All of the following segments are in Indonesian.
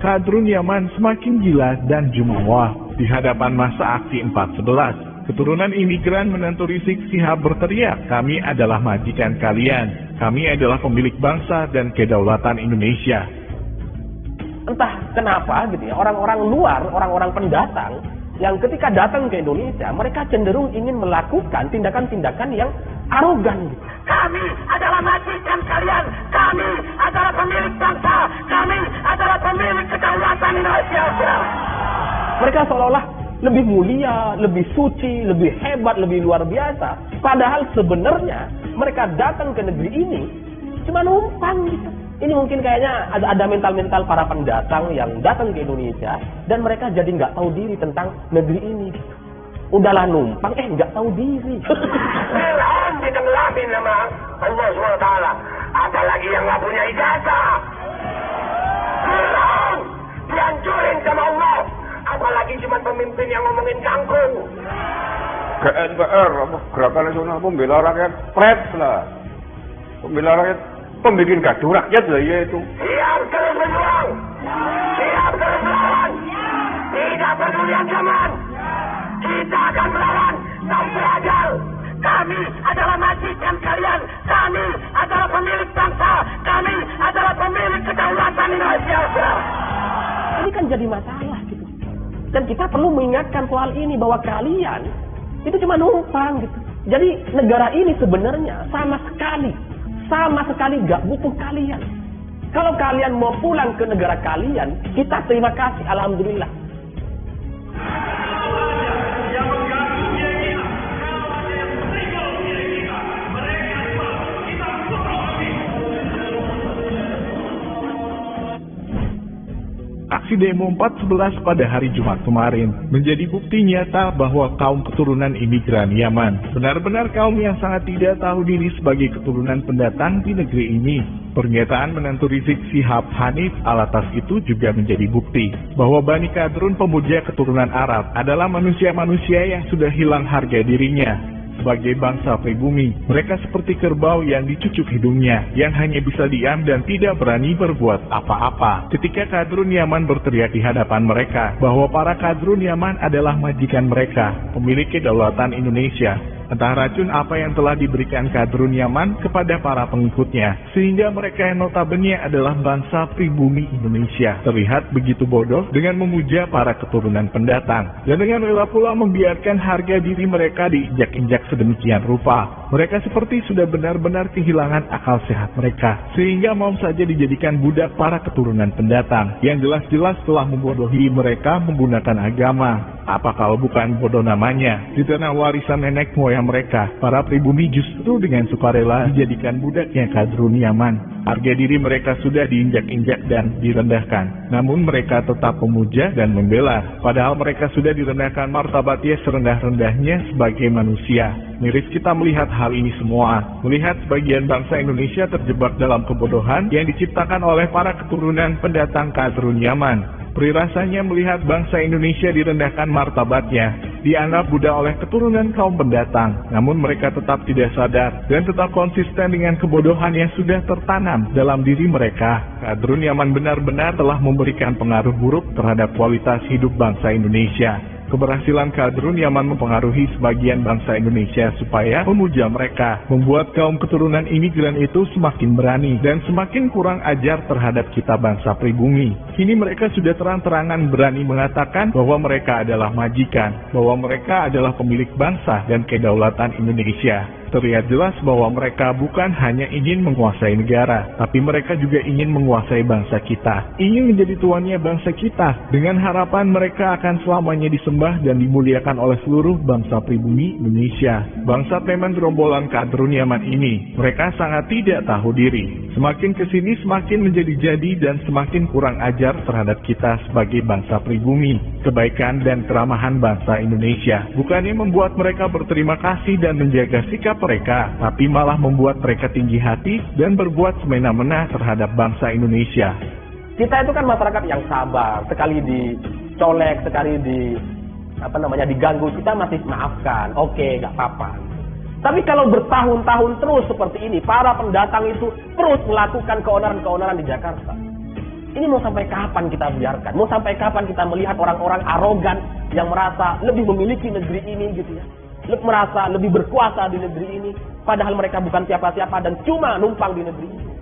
Kadrun Yaman semakin gila dan jumawa. Di hadapan massa aksi 411, keturunan imigran menantu Rizik Syihab berteriak, "Kami adalah majikan kalian. Kami adalah pemilik bangsa dan kedaulatan Indonesia." Entah kenapa gitu ya, orang-orang luar, orang-orang pendatang yang ketika datang ke Indonesia, mereka cenderung ingin melakukan tindakan-tindakan yang arogan gitu. Kami adalah majikan kalian. Kami adalah pemilik bangsa. Kami adalah pemilik kedaulatan Indonesia. Mereka seolah-olah lebih mulia, lebih suci, lebih hebat, lebih luar biasa. Padahal sebenarnya mereka datang ke negeri ini cuma numpang gitu. Ini mungkin kayaknya ada mental-mental para pendatang yang datang ke Indonesia dan mereka jadi nggak tahu diri tentang negeri ini. Udahlah numpang, nggak tahu diri. Fir'aun ditengelamin sama Allah SWT. Apalagi yang nggak punya ijazah. Fir'aun dihancurin sama Allah. Apalagi cuma pemimpin yang ngomongin kangkung. GNPR, Gerakan Nasional Pembela Rakyat, PRED lah. Pembela Rakyat, pembikin gaduh rakyat lah ya itu. Siap terus berjuang. Siap terus melawan. Tidak peduli ancaman. Kita akan melawan sampai ajal. Kami adalah majikan kalian. Kami adalah pemilik bangsa. Kami adalah pemilik kedaulatan Indonesia. Ini kan jadi masalah gitu. Dan kita perlu mengingatkan soal ini bahwa kalian itu cuma numpang gitu. Jadi negara ini sebenarnya sama sekali nggak butuh kalian. Kalau kalian mau pulang ke negara kalian, kita terima kasih, alhamdulillah. Aksi demo 411 pada hari Jumat kemarin menjadi bukti nyata bahwa kaum keturunan imigran Yaman benar-benar kaum yang sangat tidak tahu diri sebagai keturunan pendatang di negeri ini. Pernyataan menantu Rizik Syihab Hanif Alatas itu juga menjadi bukti bahwa Bani Kadrun pemuja keturunan Arab adalah manusia-manusia yang sudah hilang harga dirinya. Sebagai bangsa pribumi, mereka seperti kerbau yang dicucuk hidungnya, yang hanya bisa diam dan tidak berani berbuat apa-apa. Ketika Kadrun Yaman berteriak di hadapan mereka bahwa para Kadrun Yaman adalah majikan mereka, pemilik kedaulatan Indonesia. Entah racun apa yang telah diberikan Kadrun Yaman kepada para pengikutnya, sehingga mereka yang notabene adalah bangsa pribumi Indonesia terlihat begitu bodoh dengan memuja para keturunan pendatang, dan dengan rela pula membiarkan harga diri mereka diinjak-injak sedemikian rupa. Mereka seperti sudah benar-benar kehilangan akal sehat mereka, sehingga mau saja dijadikan budak para keturunan pendatang, yang jelas-jelas telah membodohi mereka menggunakan agama. Apa kalau bukan bodoh namanya? Di tanah warisan nenek moyang mereka, para pribumi justru dengan sukarela dijadikan budaknya Kadrun Yaman. Harga diri mereka sudah diinjak-injak dan direndahkan. Namun mereka tetap memuja dan membela. Padahal mereka sudah direndahkan martabatnya serendah-rendahnya sebagai manusia. Miris kita melihat hal ini semua. Melihat sebagian bangsa Indonesia terjebak dalam kebodohan yang diciptakan oleh para keturunan pendatang Kadrun Yaman. Perih rasanya melihat bangsa Indonesia direndahkan martabatnya, dianggap budak oleh keturunan kaum pendatang. Namun mereka tetap tidak sadar dan tetap konsisten dengan kebodohan yang sudah tertanam dalam diri mereka. Kadrun Yaman benar-benar telah memberikan pengaruh buruk terhadap kualitas hidup bangsa Indonesia. Keberhasilan Kadrun Yaman mempengaruhi sebagian bangsa Indonesia supaya memuja mereka, membuat kaum keturunan imigran itu semakin berani dan semakin kurang ajar terhadap kita bangsa pribumi. Kini mereka sudah terang-terangan berani mengatakan bahwa mereka adalah majikan, bahwa mereka adalah pemilik bangsa dan kedaulatan Indonesia. Terlihat jelas bahwa mereka bukan hanya ingin menguasai negara, tapi mereka juga ingin menguasai bangsa kita, ingin menjadi tuannya bangsa kita, dengan harapan mereka akan selamanya disembah dan dimuliakan oleh seluruh bangsa pribumi Indonesia. Bangsa teman gerombolan Kadrun Yaman ini, mereka sangat tidak tahu diri. Semakin kesini semakin menjadi-jadi dan semakin kurang ajar terhadap kita sebagai bangsa pribumi. Kebaikan dan keramahan bangsa Indonesia bukannya membuat mereka berterima kasih dan menjaga sikap mereka, tapi malah membuat mereka tinggi hati dan berbuat semena-mena terhadap bangsa Indonesia. Kita itu kan masyarakat yang sabar, sekali dicolek, sekali diganggu, kita masih maafkan, oke, gak apa-apa. Tapi kalau bertahun-tahun terus seperti ini, para pendatang itu terus melakukan keonaran-keonaran di Jakarta. Ini mau sampai kapan kita biarkan? Mau sampai kapan kita melihat orang-orang arogan yang merasa lebih memiliki negeri ini gitu ya? Merasa lebih berkuasa di negeri ini, padahal mereka bukan siapa-siapa dan cuma numpang di negeri ini.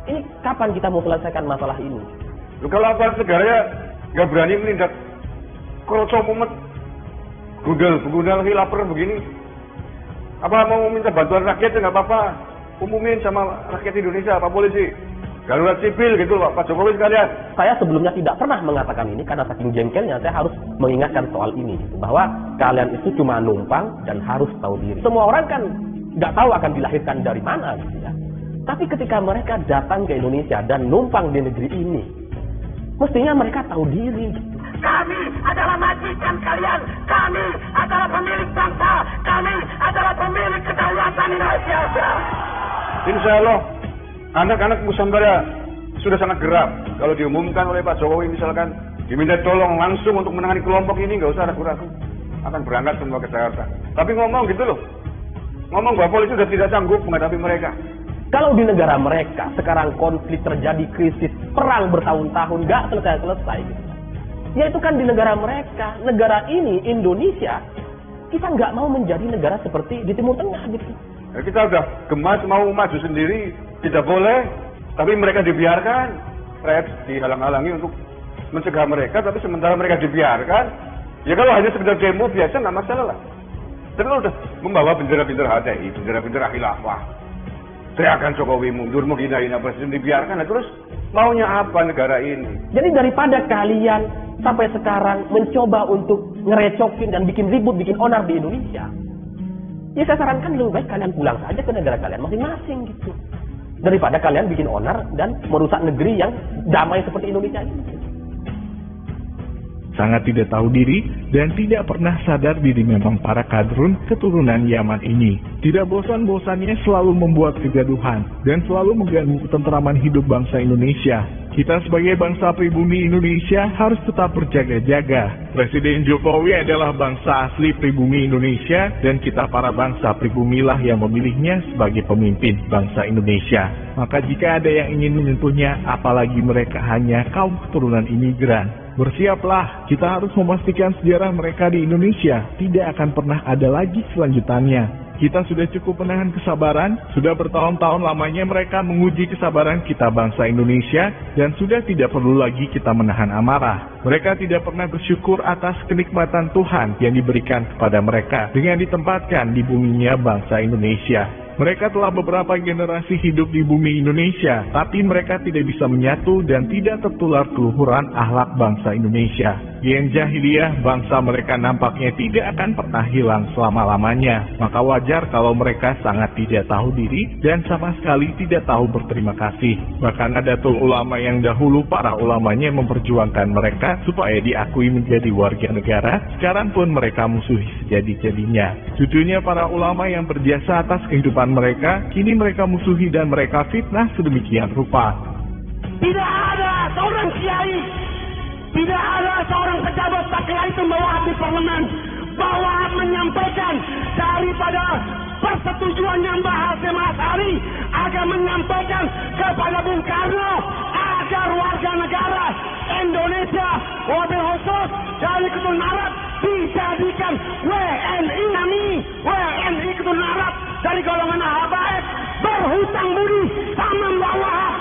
Ini kapan kita mau selesaikan masalah ini? Kalau aparat negaranya nggak berani menindak kroco umat, gundal lagi lapar begini, apa mau minta bantuan rakyat ya nggak apa-apa, umumin sama rakyat Indonesia, Pak Polisi, darurat sipil gitu Pak Jokowi sekalian. Saya sebelumnya tidak pernah mengatakan ini karena saking jengkelnya saya harus mengingatkan soal ini, bahwa kalian itu cuma numpang dan harus tahu diri. Semua orang kan nggak tahu akan dilahirkan dari mana gitu ya. Tapi ketika mereka datang ke Indonesia dan numpang di negeri ini, mestinya mereka tahu diri. Kami adalah majikan kalian. Kami adalah pemilik bangsa. Kami adalah pemilik kedaulatan Indonesia. Insya Allah, anak-anak Nusantara sudah sangat gerak. Kalau diumumkan oleh Pak Jokowi misalkan diminta tolong langsung untuk menangani kelompok ini, nggak usah ragu-ragu, akan berangkat semua ke Jakarta. Tapi ngomong gitu loh, ngomong bahwa polisi sudah tidak sanggup menghadapi mereka. Kalau di negara mereka sekarang konflik terjadi, krisis, perang bertahun-tahun nggak selesai-selesai gitu. Ya itu kan di negara mereka. Negara ini, Indonesia, kita nggak mau menjadi negara seperti di Timur Tengah gitu. Ya, kita udah gemas mau maju sendiri, tidak boleh. Tapi mereka dibiarkan, rakyat dihalang-halangi untuk mencegah mereka. Tapi sementara mereka dibiarkan, ya kalau hanya sekedar demo biasa nggak masalah lah. Tapi kalau udah membawa bendera-bendera HTI, bendera-bendera khilafah, teriakan Jokowi mundur, mau hina-hina presiden, dibiarkan. Nah, terus maunya apa negara ini? Jadi daripada kalian sampai sekarang mencoba untuk ngerecokin dan bikin ribut, bikin onar di Indonesia, ya saya sarankan lebih baik kalian pulang saja ke negara kalian masing-masing gitu. Daripada kalian bikin onar dan merusak negeri yang damai seperti Indonesia ini. Sangat tidak tahu diri dan tidak pernah sadar diri memang para kadrun keturunan Yaman ini. Tidak bosan-bosannya selalu membuat kegaduhan dan selalu mengganggu ketentraman hidup bangsa Indonesia. Kita sebagai bangsa pribumi Indonesia harus tetap berjaga-jaga. Presiden Jokowi adalah bangsa asli pribumi Indonesia dan kita para bangsa pribumilah yang memilihnya sebagai pemimpin bangsa Indonesia. Maka jika ada yang ingin menyentuhnya, apalagi mereka hanya kaum keturunan imigran, bersiaplah, kita harus memastikan sejarah mereka di Indonesia tidak akan pernah ada lagi selanjutannya. Kita sudah cukup menahan kesabaran, sudah bertahun-tahun lamanya mereka menguji kesabaran kita bangsa Indonesia, dan sudah tidak perlu lagi kita menahan amarah. Mereka tidak pernah bersyukur atas kenikmatan Tuhan yang diberikan kepada mereka dengan ditempatkan di buminya bangsa Indonesia. Mereka telah beberapa generasi hidup di bumi Indonesia, tapi mereka tidak bisa menyatu dan tidak tertular keluhuran akhlak bangsa Indonesia. Gen jahiliyah bangsa mereka nampaknya tidak akan pernah hilang selama-lamanya. Maka wajar kalau mereka sangat tidak tahu diri dan sama sekali tidak tahu berterima kasih. Bahkan ada ulama yang dahulu para ulamanya memperjuangkan mereka supaya diakui menjadi warga negara. Sekarang pun mereka musuhi sejadi-jadinya. Cucunya para ulama yang berjasa atas kehidupan mereka, kini mereka musuhi dan mereka fitnah sedemikian rupa. Tidak ada seorang kiai, tidak ada seorang pejabat pakaian itu bawahan di parlemen, bawahan menyampaikan daripada persetujuannya Mbah Hasyim Asy'ari agar menyampaikan kepada Bung Karno agar warga negara Indonesia wabil khusus dari keturunan Arab dijadikan WNI keturunan Arab dari golongan Habaib berhutang budi sama Mbah Wahab